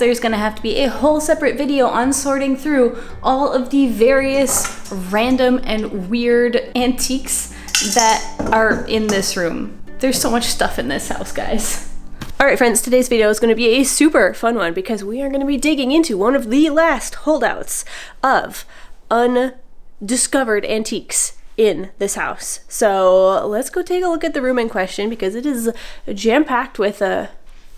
There's gonna have to be a whole separate video on sorting through all of the various random and weird antiques that are in this room. There's so much stuff in this house, guys. All right, friends, today's video is going to be a super fun one because we are going to be digging into one of the last holdouts of undiscovered antiques in this house. So let's go take a look at the room in question because it is jam-packed with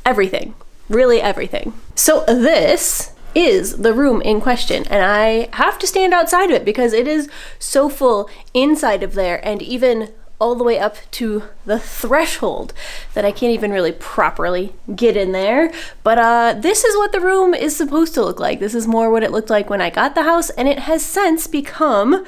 everything, really everything. So this is the room in question, and I have to stand outside of it because it is so full inside of there and even all the way up to the threshold that I can't even really properly get in there. But this is what the room is supposed to look like. This is more what it looked like when I got the house, and it has since become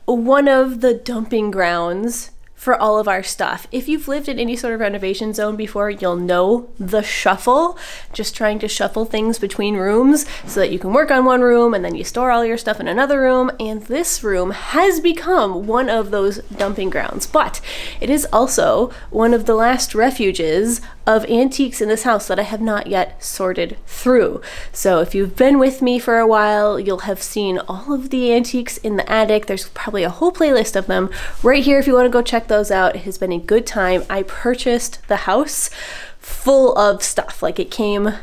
one of the dumping grounds for all of our stuff. If you've lived in any sort of renovation zone before, you'll know the shuffle, just trying to shuffle things between rooms so that you can work on one room and then you store all your stuff in another room. And this room has become one of those dumping grounds, but it is also one of the last refuges of antiques in this house that I have not yet sorted through. So if you've been with me for a while, you'll have seen all of the antiques in the attic. There's probably a whole playlist of them right here if you want to go check those out. It has been a good time. I purchased the house full of stuff. Like, it came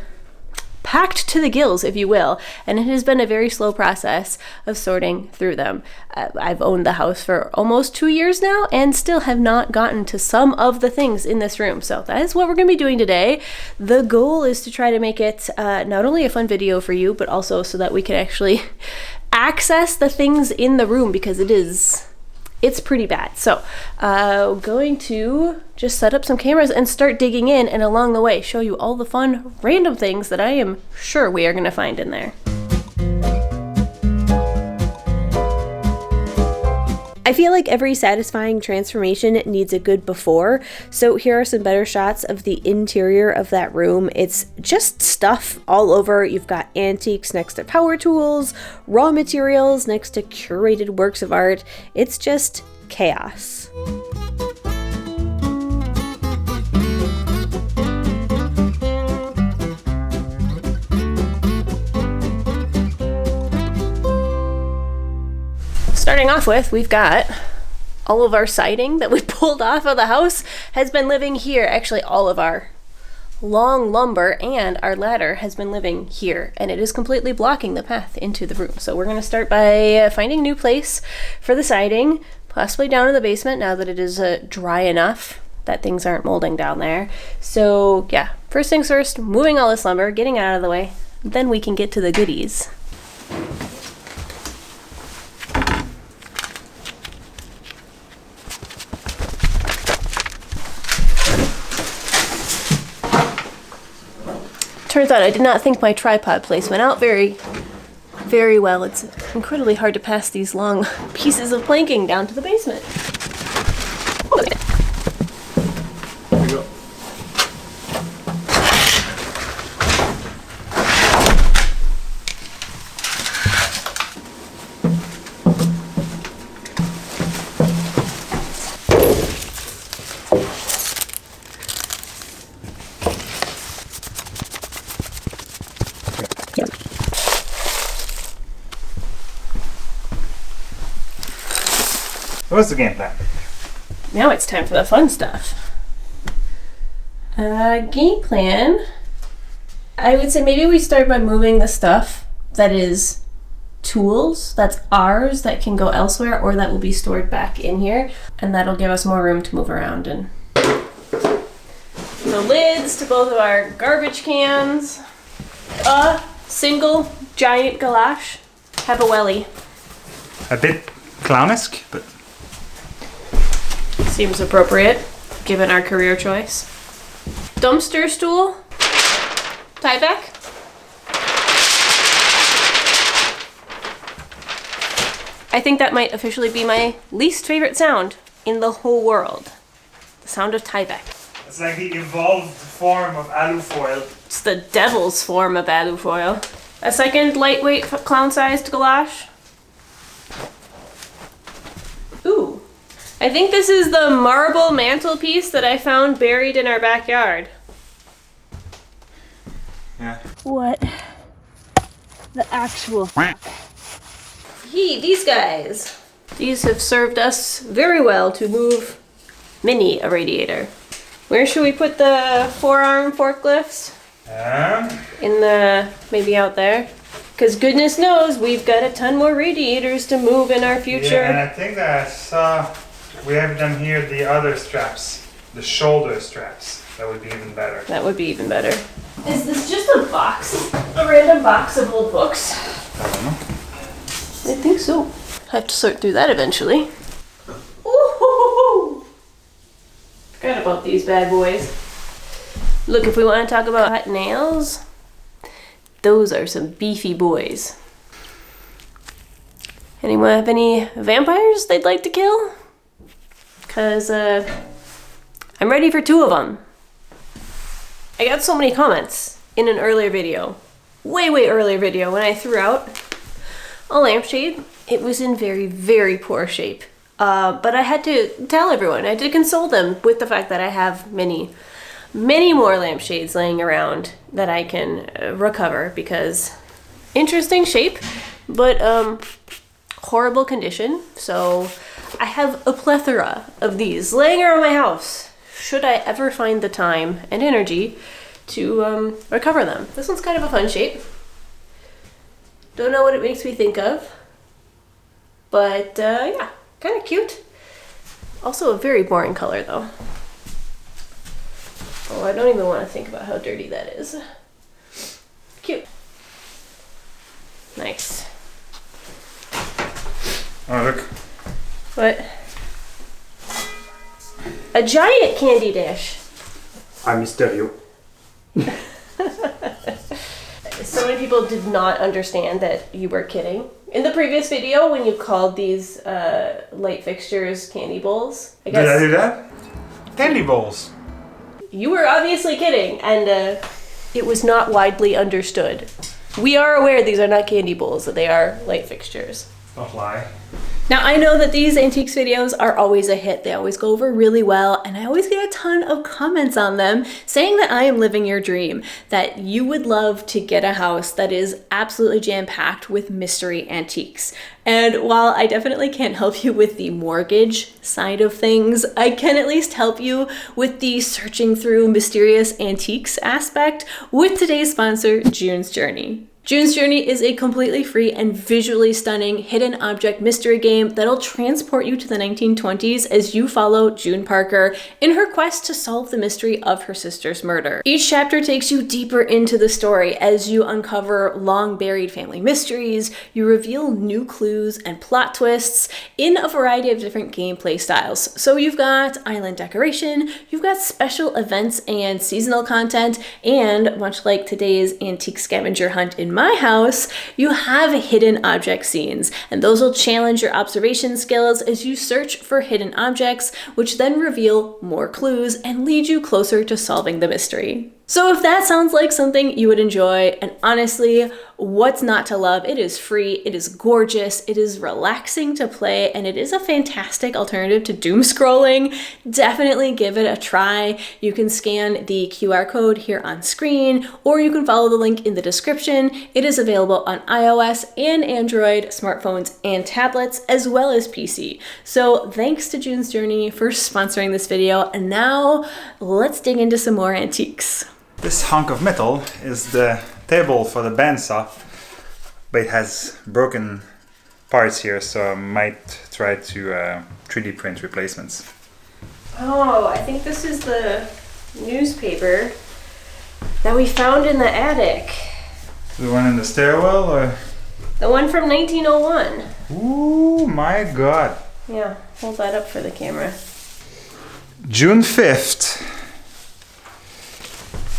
packed to the gills, if you will, and it has been a very slow process of sorting through them. I've owned the house for almost 2 years now and still have not gotten to some of the things in this room. So that is what we're going to be doing today. The goal is to try to make it not only a fun video for you, but also so that we can actually access the things in the room because it's pretty bad. So going to just set up some cameras and start digging in, and along the way show you all the fun random things that I am sure we are going to find in there. I feel like every satisfying transformation needs a good before, so here are some better shots of the interior of that room. It's just stuff all over. You've got antiques next to power tools, raw materials next to curated works of art. It's just chaos. Starting off with, we've got all of our siding that we pulled off of the house has been living here. Actually, all of our long lumber and our ladder has been living here, and it is completely blocking the path into the room. So we're going to start by finding a new place for the siding, possibly down in the basement now that it is dry enough that things aren't molding down there. So yeah, first things first, moving all this lumber, getting it out of the way, then we can get to the goodies. Turns out I did not think my tripod placement out very well. It's incredibly hard to pass these long pieces of planking down to the basement. There you go. What's the game plan? Now it's time for the fun stuff. Game plan, I would say maybe we start by moving the stuff that is tools, that's ours, that can go elsewhere or that will be stored back in here, and that'll give us more room to move around. And the lids to both of our garbage cans, a single giant galash, have a welly. A bit clownesque, but seems appropriate given our career choice. Dumpster stool, Tyvek. I think that might officially be my least favorite sound in the whole world. The sound of Tyvek. it's like the evolved form of alufoil. It's the devil's form of alufoil. A second lightweight clown-sized gouache. Ooh. I think this is the marble mantelpiece that I found buried in our backyard. Yeah. What the actual These guys. These have served us very well to move many a radiator. Where should we put the four-arm forklifts? In the, maybe out there? Because goodness knows we've got a ton more radiators to move in our future. Yeah, and I think that I saw we have them here, the other straps, the shoulder straps. That would be even better. That would be even better. Is this just a box? A random box of old books? I don't know. I think so. I have to sort through that eventually. Ooh! Forgot about these bad boys. Look, if we want to talk about hot nails, those are some beefy boys. Anyone have any vampires they'd like to kill? Because I'm ready for 2 of them. I got so many comments in an earlier video, way earlier video, when I threw out a lampshade. It was in very, very poor shape. But I had to tell everyone, I had to console them with the fact that I have many more lampshades laying around that I can recover, because interesting shape, but horrible condition. So I have a plethora of these laying around my house, should I ever find the time and energy to recover them. This one's kind of a fun shape. Don't know what it makes me think of, but yeah, kind of cute. Also a very boring color though. Oh, I don't even want to think about how dirty that is. Cute. Nice. Oh, look. What? A giant candy dish. I mister you. So many people did not understand that you were kidding. In the previous video, when you called these light fixtures candy bowls, I guess... Did I do that? Candy bowls. You were obviously kidding, and it was not widely understood. We are aware these are not candy bowls, that they are light fixtures. Don't lie. Now, I know that these antiques videos are always a hit. They always go over really well, and I always get a ton of comments on them saying that I am living your dream, that you would love to get a house that is absolutely jam-packed with mystery antiques. And while I definitely can't help you with the mortgage side of things, I can at least help you with the searching through mysterious antiques aspect with today's sponsor, June's Journey. June's Journey is a completely free and visually stunning hidden object mystery game that'll transport you to the 1920s as you follow June Parker in her quest to solve the mystery of her sister's murder. Each chapter takes you deeper into the story as you uncover long-buried family mysteries, you reveal new clues and plot twists in a variety of different gameplay styles. So you've got island decoration, you've got special events and seasonal content, and much like today's antique scavenger hunt in my house, you have hidden object scenes, and those will challenge your observation skills as you search for hidden objects, which then reveal more clues and lead you closer to solving the mystery. So if that sounds like something you would enjoy, and honestly, what's not to love? It is free, it is gorgeous, it is relaxing to play, and it is a fantastic alternative to doom scrolling. Definitely give it a try. You can scan the QR code here on screen, or you can follow the link in the description. It is available on iOS and Android, smartphones and tablets, as well as PC. So thanks to June's Journey for sponsoring this video, and now let's dig into some more antiques. This hunk of metal is the table for the bandsaw, but it has broken parts here, so I might try to 3D print replacements. Oh, I think this is the newspaper that we found in the attic. The one in the stairwell, or? The one from 1901. Ooh, my God. Yeah, hold that up for the camera. June 5th.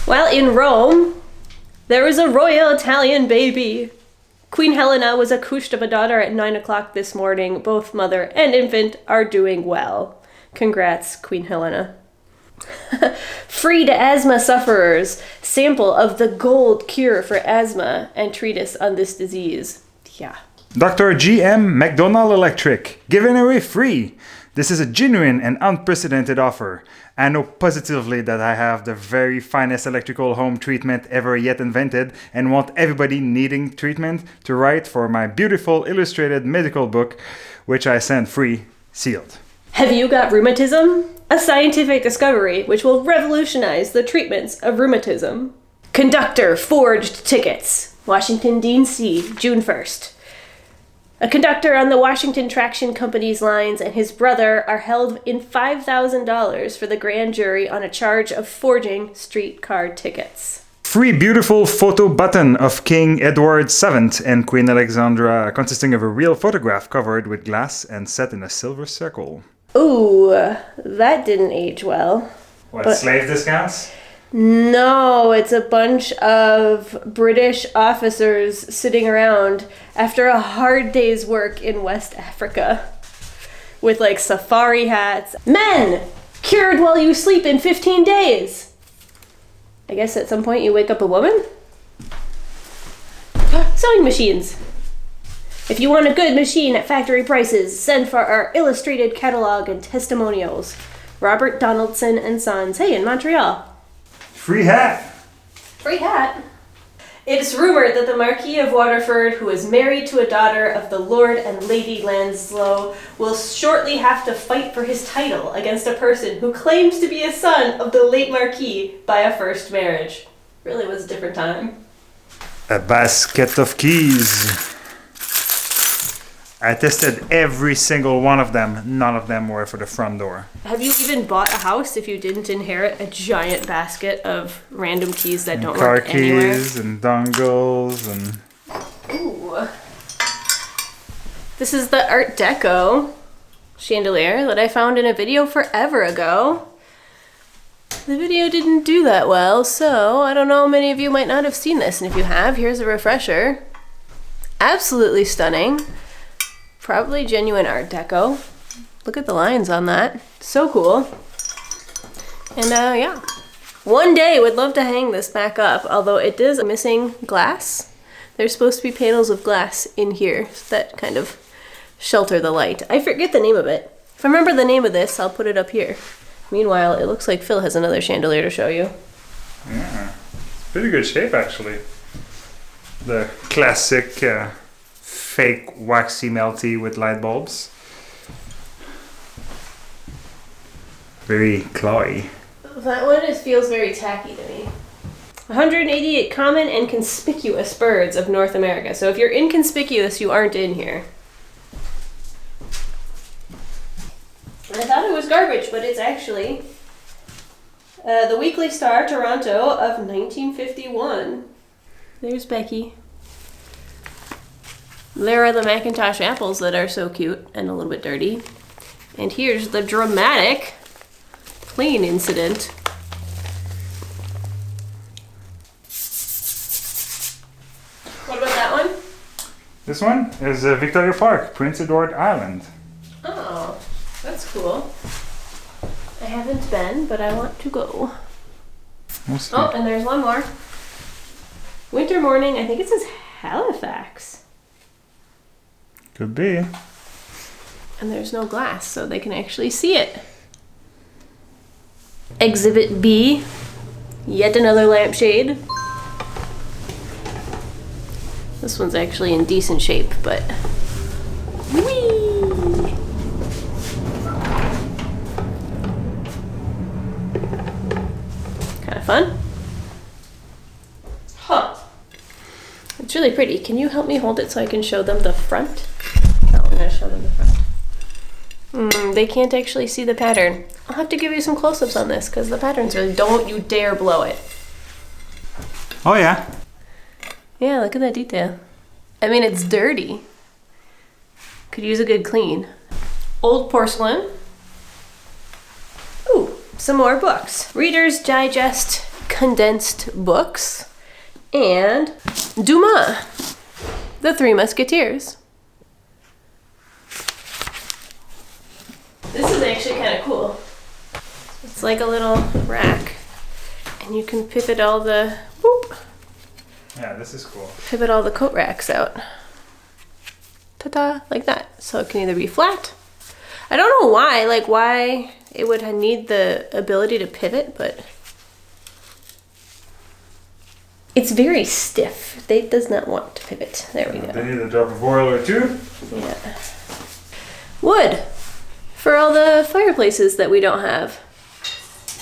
Well, in Rome, there was a royal Italian baby. Queen Helena was accouched of a daughter at 9 o'clock this morning. Both mother and infant are doing well. Congrats, Queen Helena. Free to asthma sufferers. Sample of the gold cure for asthma and treatise on this disease. Yeah. Dr. G.M. McDonald Electric, giving away free This is a genuine and unprecedented offer. I know positively that I have the very finest electrical home treatment ever yet invented and want everybody needing treatment to write for my beautiful illustrated medical book, which I send free, sealed. Have you got rheumatism? A scientific discovery which will revolutionize the treatments of rheumatism. Conductor forged tickets. Washington, D.C., June 1st. A conductor on the Washington Traction Company's lines and his brother are held in $5,000 for the grand jury on a charge of forging streetcar tickets. Free beautiful photo button of King Edward VII and Queen Alexandra consisting of a real photograph covered with glass and set in a silver circle. Ooh, that didn't age well. What, slave discounts? No, it's a bunch of British officers sitting around after a hard day's work in West Africa with like safari hats. Men! Cured while you sleep in 15 days! I guess at some point you wake up a woman? Sewing machines! If you want a good machine at factory prices, send for our illustrated catalog and testimonials. Robert Donaldson and Sons, hey, in Montreal. Free hat! Free hat. It is rumored that the Marquis of Waterford, who is married to a daughter of the Lord and Lady Lanslow, will shortly have to fight for his title against a person who claims to be a son of the late Marquis by a first marriage. Really was a different time. A basket of keys. I tested every single one of them. None of them were for the front door. Have you even bought a house if you didn't inherit a giant basket of random keys that don't work anywhere? Car keys and dongles and... Ooh. This is the Art Deco chandelier that I found in a video forever ago. The video didn't do that well, so I don't know, many of you might not have seen this, and if you have, here's a refresher. Absolutely stunning. Probably genuine Art Deco. Look at the lines on that. So cool. And yeah. One day would love to hang this back up, although it is missing glass. There's supposed to be panels of glass in here that kind of shelter the light. I forget the name of it. If I remember the name of this, I'll put it up here. Meanwhile, it looks like Phil has another chandelier to show you. Yeah, it's pretty good shape actually. The classic fake waxy melty with light bulbs. Very clawy. That one feels very tacky to me. 188 common and conspicuous birds of North America. So if you're inconspicuous, you aren't in here. I thought it was garbage, but it's actually the Weekly Star, Toronto of 1951. There's Becky. There are the Macintosh apples that are so cute and a little bit dirty. And here's the dramatic plane incident. What about that one? This one is Victoria Park, Prince Edward Island. Oh, that's cool. I haven't been, but I want to go. Oh, and there's one more. Winter morning, I think it says Halifax. Could be. And there's no glass, so they can actually see it. Exhibit B. Yet another lampshade. This one's actually in decent shape, but... Whee! Kind of fun. Huh. It's really pretty. Can you help me hold it so I can show them the front? No, I'm gonna show them the front. They can't actually see the pattern. I'll have to give you some close-ups on this because the pattern's really... Don't you dare blow it. Oh yeah. Yeah, look at that detail. I mean, it's dirty. Could use a good clean. Old porcelain. Ooh, some more books. Reader's Digest condensed books. And Dumas, The Three Musketeers. This is actually kind of cool. It's like a little rack, and you can pivot all the Yeah, this is cool. pivot all the coat racks out. Ta-da, like that. So it can either be flat. I don't know why, like why it would need the ability to pivot, but it's very stiff. It does not want to pivot. There we go. They need a drop of oil or two. Yeah. Wood for all the fireplaces that we don't have.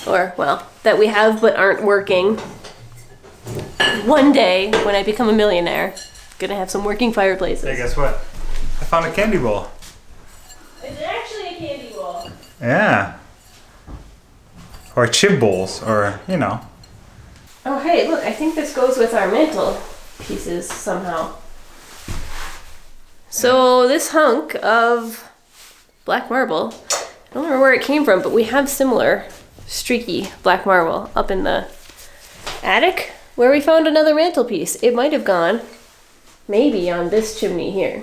Or, well, that we have but aren't working. One day, when I become a millionaire, I'm gonna have some working fireplaces. Hey, guess what? I found a candy ball. Is it actually a candy ball? Yeah. Or chip balls, or, you know. Oh, hey, look, I think this goes with our mantle pieces somehow. So this hunk of black marble, I don't remember where it came from, but we have similar streaky black marble up in the attic where we found another mantelpiece. It might have gone maybe on this chimney here.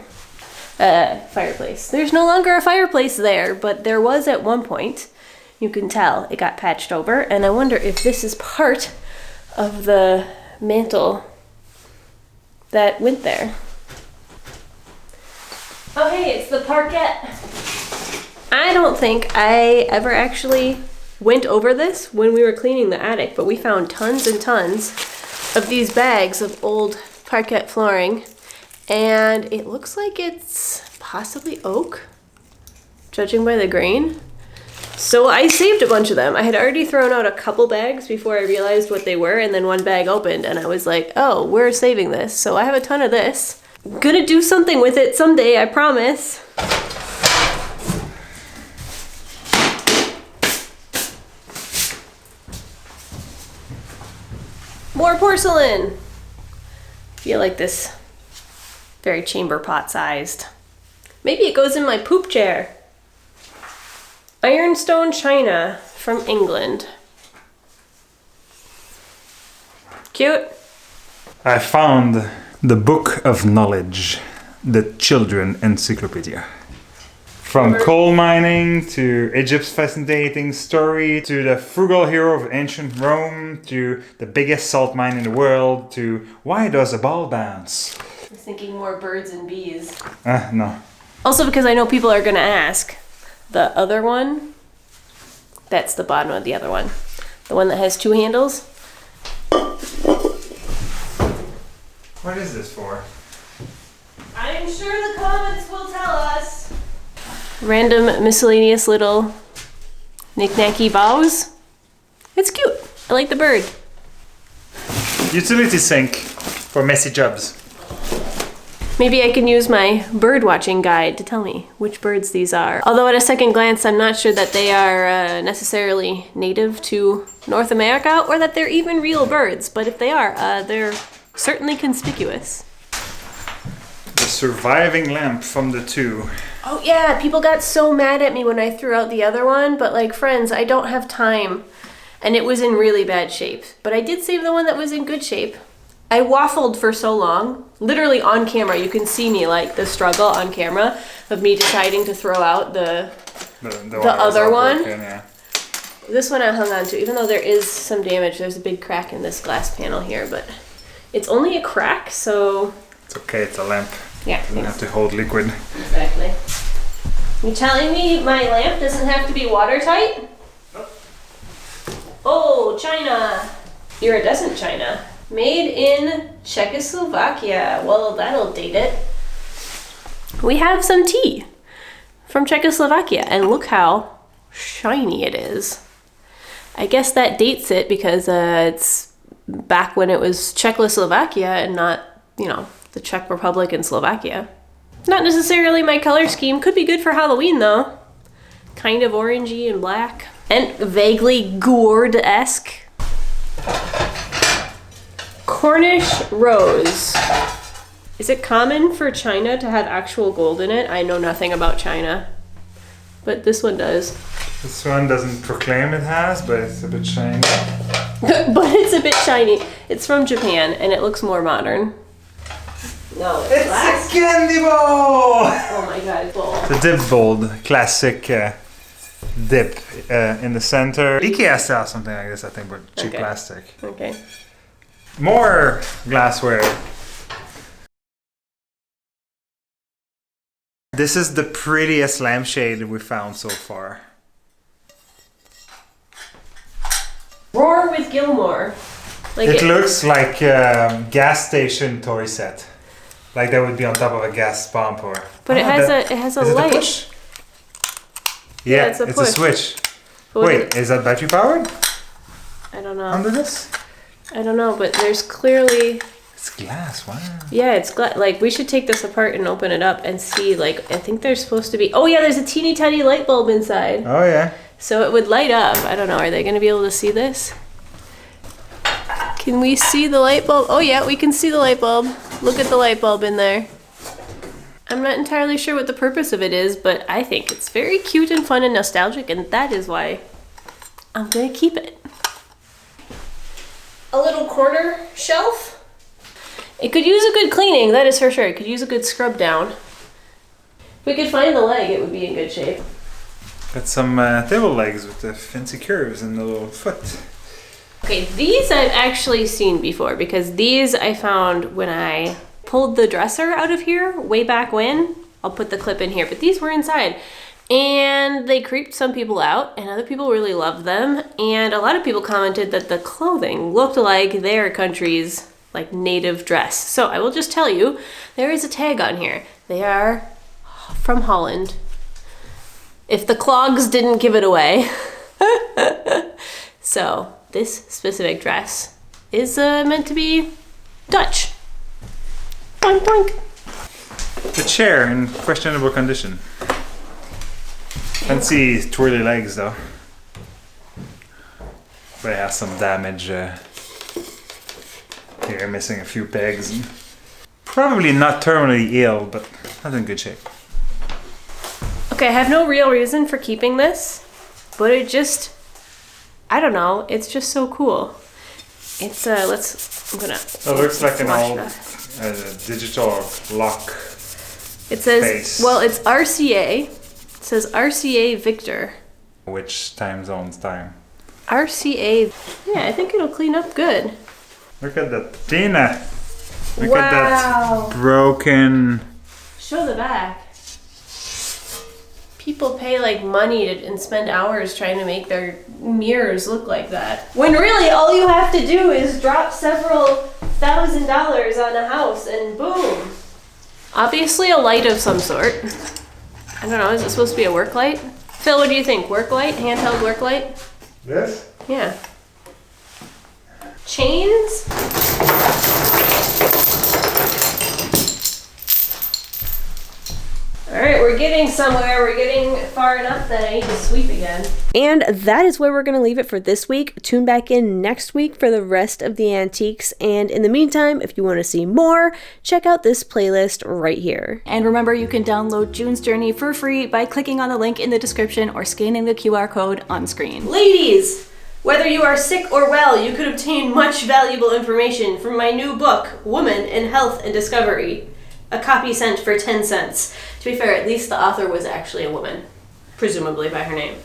Fireplace. There's no longer a fireplace there, but there was at one point. You can tell it got patched over, and I wonder if this is part of the mantle that went there. Oh hey, it's the parquet. I don't think I ever actually went over this when we were cleaning the attic, but we found tons and tons of these bags of old parquet flooring, and it looks like it's possibly oak, judging by the grain. So I saved a bunch of them. I had already thrown out a couple bags before I realized what they were, and then one bag opened and I was like, oh, we're saving this. So I have a ton of this. I'm gonna do something with it someday, I promise. More porcelain. I feel like this very chamber pot sized. Maybe it goes in my poop chair. Ironstone china from England. Cute. I found the Book of Knowledge, the Children Encyclopedia. From coal mining to Egypt's fascinating story to the frugal hero of ancient Rome to the biggest salt mine in the world to why does a ball bounce? I was thinking more birds and bees. No. Also because I know people are gonna ask. The other one, that's the bottom of the other one. The one that has two handles. What is this for? I'm sure the comments will tell us. Random miscellaneous little knick-knacky bows. It's cute. I like the bird. Utility sink for messy jobs. Maybe I can use my bird watching guide to tell me which birds these are. Although at a second glance, I'm not sure that they are necessarily native to North America or that they're even real birds. But if they are, they're certainly conspicuous. The surviving lamp from the two. Oh yeah, people got so mad at me when I threw out the other one, but like friends, I don't have time. And it was in really bad shape. But I did save the one that was in good shape. I waffled for so long, literally on camera. You can see me like the struggle on camera of me deciding to throw out the other one. Broken, yeah. This one I hung on to, even though there is some damage. There's a big crack in this glass panel here, but it's only a crack, so... It's okay, it's a lamp. Yeah, Doesn't have to hold liquid. Exactly. You telling me my lamp doesn't have to be watertight? Nope. Oh, China. Iridescent China. Made in Czechoslovakia. Well, that'll date it. We have some tea from Czechoslovakia, and look how shiny it is. I guess that dates it because it's back when it was Czechoslovakia and not, you know, the Czech Republic and Slovakia. Not necessarily my color scheme. Could be good for Halloween though. Kind of orangey and black. And vaguely gourd-esque. Cornish rose. Is it common for China to have actual gold in it? I know nothing about China. But this one does. This one doesn't proclaim it has, but it's a bit shiny. But it's a bit shiny. It's from Japan and it looks more modern. No, it's glass. a candy ball! Oh my god, it's bowl. The dip bowl, classic dip in the center. IKEA style, something like this, I think, but cheap Okay. plastic. Okay. More glassware. This is the prettiest lampshade we found so far. Roar with Gilmore. Like It looks like a gas station toy set. Like that would be on top of a gas pump or... But it has a is light. It a push? Yeah, it's a it's push. a switch. But Wait, is that battery powered I don't know. under this? I don't know, but there's clearly... It's glass, wow. Yeah, it's like we should take this apart and open it up and see. Like I think there's supposed to be. Oh yeah, there's a teeny tiny light bulb inside, Oh yeah. so it would light up. I don't know. Are they going to be able to see this? Can we see the light bulb? Oh yeah, we can see the light bulb. Look at the light bulb in there. I'm not entirely sure what the purpose of it is, but I think it's very cute and fun and nostalgic, and that is why I'm gonna keep it. A little corner shelf. It could use a good cleaning, that is for sure. It could use a good scrub down. If we could find the leg, it would be in good shape. Got some table legs with the fancy curves and the little foot. Okay, these I've actually seen before because these I found when I pulled the dresser out of here way back when. I'll put the clip in here, but these were inside. And they creeped some people out and other people really loved them. And a lot of people commented that the clothing looked like their country's like native dress. So I will just tell you, there is a tag on here. They are from Holland. If the clogs didn't give it away. So this specific dress is meant to be Dutch. Boink boink. The chair in questionable condition. Fancy twirly legs though. But it has some damage here, missing a few pegs. And probably not terminally ill, but not in good shape. Okay, I have no real reason for keeping this, but it just, I don't know, it's just so cool. It's, I'm gonna... It looks like an wash old that. digital lock. It says, face. well, it's RCA. It says RCA Victor. Which time zone's time? RCA. Yeah, I think it'll clean up good. Look at that Tina. Look Wow. at that broken. Show the back. People pay like money and spend hours trying to make their mirrors look like that. When really all you have to do is drop several $1,000s on a house and boom. Obviously a light of some sort. I don't know, is it supposed to be a work light? Phil, what do you think? Work light? Handheld work light? This? Yeah. Chains? Alright, we're getting somewhere. We're getting far enough that I need to sweep again. And that is where we're going to leave it for this week. Tune back in next week for the rest of the antiques. And in the meantime, if you want to see more, check out this playlist right here. And remember, you can download June's Journey for free by clicking on the link in the description or scanning the QR code on screen. Ladies, whether you are sick or well, you could obtain much valuable information from my new book, Woman in Health and Discovery. A copy sent for 10 cents. To be fair, at least the author was actually a woman, presumably by her name.